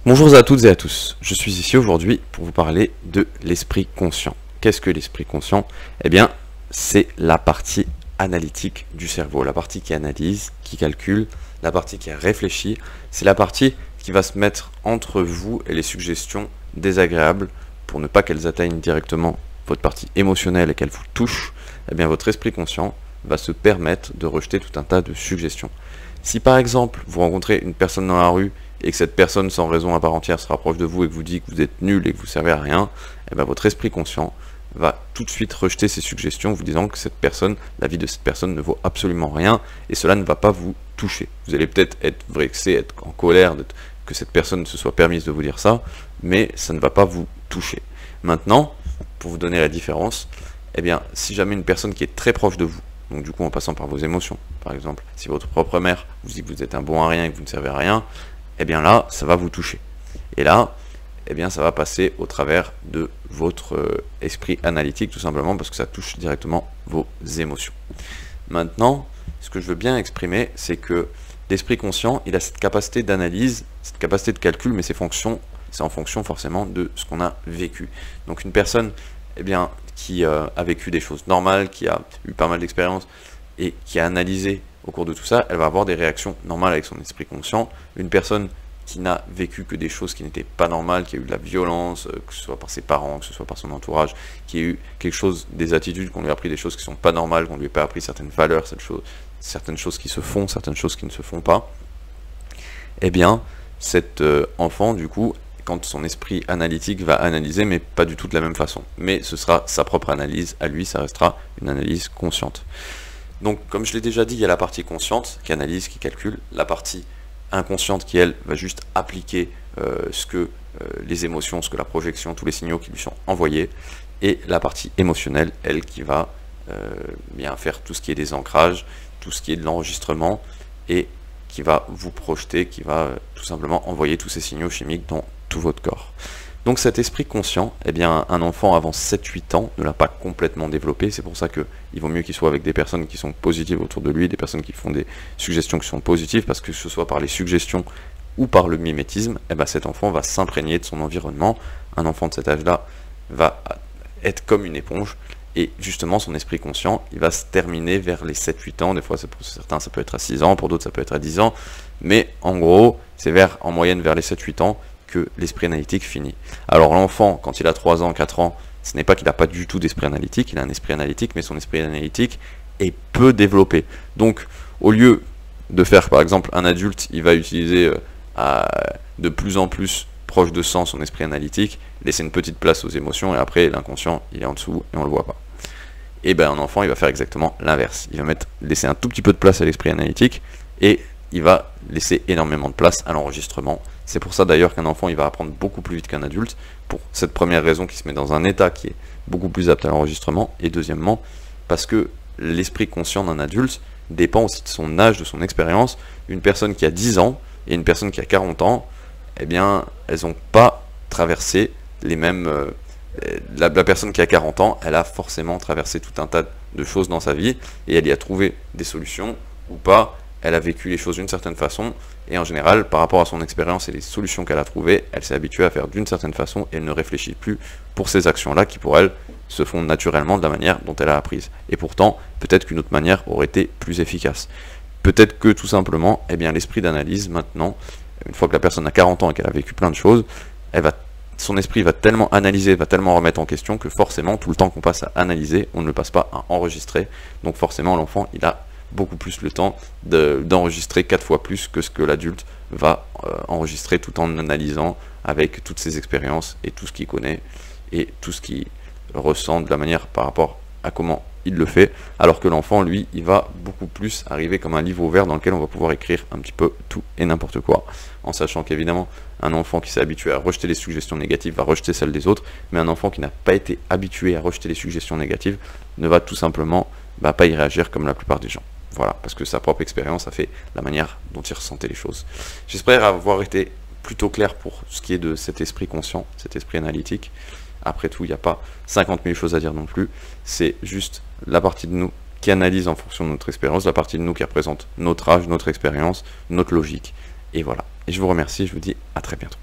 Bonjour à toutes et à tous, je suis ici aujourd'hui pour vous parler de l'esprit conscient. Qu'est-ce que l'esprit conscient? Eh bien, c'est la partie analytique du cerveau, la partie qui analyse, qui calcule, la partie qui réfléchit, c'est la partie qui va se mettre entre vous et les suggestions désagréables pour ne pas qu'elles atteignent directement votre partie émotionnelle et qu'elles vous touchent. Eh bien, votre esprit conscient va se permettre de rejeter tout un tas de suggestions. Si par exemple, vous rencontrez une personne dans la rue et que cette personne sans raison à part entière se rapproche de vous et que vous dit que vous êtes nul et que vous servez à rien, eh bien votre esprit conscient va tout de suite rejeter ces suggestions, vous disant que cette personne, la vie de cette personne ne vaut absolument rien et cela ne va pas vous toucher. Vous allez peut-être être vexé, être en colère que cette personne se soit permise de vous dire ça, mais ça ne va pas vous toucher. Maintenant, pour vous donner la différence, eh bien si jamais une personne qui est très proche de vous, donc du coup en passant par vos émotions, par exemple, si votre propre mère vous dit que vous êtes un bon à rien et que vous ne servez à rien, eh bien là, ça va vous toucher. Et là, eh bien ça va passer au travers de votre esprit analytique, tout simplement parce que ça touche directement vos émotions. Maintenant, ce que je veux bien exprimer, c'est que l'esprit conscient, il a cette capacité d'analyse, cette capacité de calcul, mais c'est en fonction forcément de ce qu'on a vécu. Donc une personne qui a vécu des choses normales, qui a eu pas mal d'expériences et qui a analysé au cours de tout ça, elle va avoir des réactions normales avec son esprit conscient. Une personne qui n'a vécu que des choses qui n'étaient pas normales, qui a eu de la violence, que ce soit par ses parents, que ce soit par son entourage, qui a eu quelque chose, des attitudes, qu'on lui a appris des choses qui ne sont pas normales, qu'on lui a pas appris certaines valeurs, certaines choses qui se font, certaines choses qui ne se font pas, eh bien, cet enfant, du coup, quand son esprit analytique va analyser, mais pas du tout de la même façon. Mais ce sera sa propre analyse, à lui, ça restera une analyse consciente. Donc, comme je l'ai déjà dit, il y a la partie consciente, qui analyse, qui calcule, la partie inconsciente qui, elle, va juste appliquer les émotions, ce que la projection, tous les signaux qui lui sont envoyés, et la partie émotionnelle, elle, qui va bien faire tout ce qui est des ancrages, tout ce qui est de l'enregistrement, et qui va vous projeter, qui va tout simplement envoyer tous ces signaux chimiques dans tout votre corps. Donc cet esprit conscient, eh bien, un enfant avant 7-8 ans ne l'a pas complètement développé, c'est pour ça qu'il vaut mieux qu'il soit avec des personnes qui sont positives autour de lui, des personnes qui font des suggestions qui sont positives, parce que ce soit par les suggestions ou par le mimétisme, eh bien, cet enfant va s'imprégner de son environnement. Un enfant de cet âge-là va être comme une éponge, et justement son esprit conscient, il va se terminer vers les 7-8 ans, des fois pour certains ça peut être à 6 ans, pour d'autres ça peut être à 10 ans, mais en gros, c'est en moyenne vers les 7-8 ans, que l'esprit analytique finit. Alors l'enfant, quand il a 3 ans, 4 ans, ce n'est pas qu'il n'a pas du tout d'esprit analytique, il a un esprit analytique, mais son esprit analytique est peu développé. Donc, au lieu de faire, par exemple, un adulte, il va utiliser de plus en plus proche de 100 son esprit analytique, laisser une petite place aux émotions, et après, l'inconscient, il est en dessous, et on ne le voit pas. Et bien, un enfant, il va faire exactement l'inverse. Il va laisser un tout petit peu de place à l'esprit analytique, et il va laisser énormément de place à l'enregistrement. C'est pour ça d'ailleurs qu'un enfant il va apprendre beaucoup plus vite qu'un adulte, pour cette première raison qu'il se met dans un état qui est beaucoup plus apte à l'enregistrement, et deuxièmement parce que l'esprit conscient d'un adulte dépend aussi de son âge, de son expérience. Une personne qui a 10 ans et une personne qui a 40 ans, eh bien elles n'ont pas traversé les mêmes... la personne qui a 40 ans, elle a forcément traversé tout un tas de choses dans sa vie, et elle y a trouvé des solutions, ou pas. Elle a vécu les choses d'une certaine façon, et en général, par rapport à son expérience et les solutions qu'elle a trouvées, elle s'est habituée à faire d'une certaine façon, et elle ne réfléchit plus pour ces actions-là qui, pour elle, se font naturellement de la manière dont elle a apprise. Et pourtant, peut-être qu'une autre manière aurait été plus efficace. Peut-être que, tout simplement, eh bien, l'esprit d'analyse, maintenant, une fois que la personne a 40 ans et qu'elle a vécu plein de choses, son esprit va tellement analyser, va tellement remettre en question, que forcément, tout le temps qu'on passe à analyser, on ne le passe pas à enregistrer. Donc forcément, l'enfant, il a beaucoup plus le temps d'enregistrer 4 fois plus que ce que l'adulte va enregistrer tout en analysant avec toutes ses expériences et tout ce qu'il connaît et tout ce qu'il ressent de la manière par rapport à comment il le fait, alors que l'enfant, lui, il va beaucoup plus arriver comme un livre ouvert dans lequel on va pouvoir écrire un petit peu tout et n'importe quoi, en sachant qu'évidemment, un enfant qui s'est habitué à rejeter les suggestions négatives va rejeter celles des autres, mais un enfant qui n'a pas été habitué à rejeter les suggestions négatives ne va tout simplement pas y réagir comme la plupart des gens. Voilà, parce que sa propre expérience a fait la manière dont il ressentait les choses. J'espère avoir été plutôt clair pour ce qui est de cet esprit conscient, cet esprit analytique. Après tout, il n'y a pas 50 000 choses à dire non plus. C'est juste la partie de nous qui analyse en fonction de notre expérience, la partie de nous qui représente notre âge, notre expérience, notre logique. Et voilà. Et je vous remercie, je vous dis à très bientôt.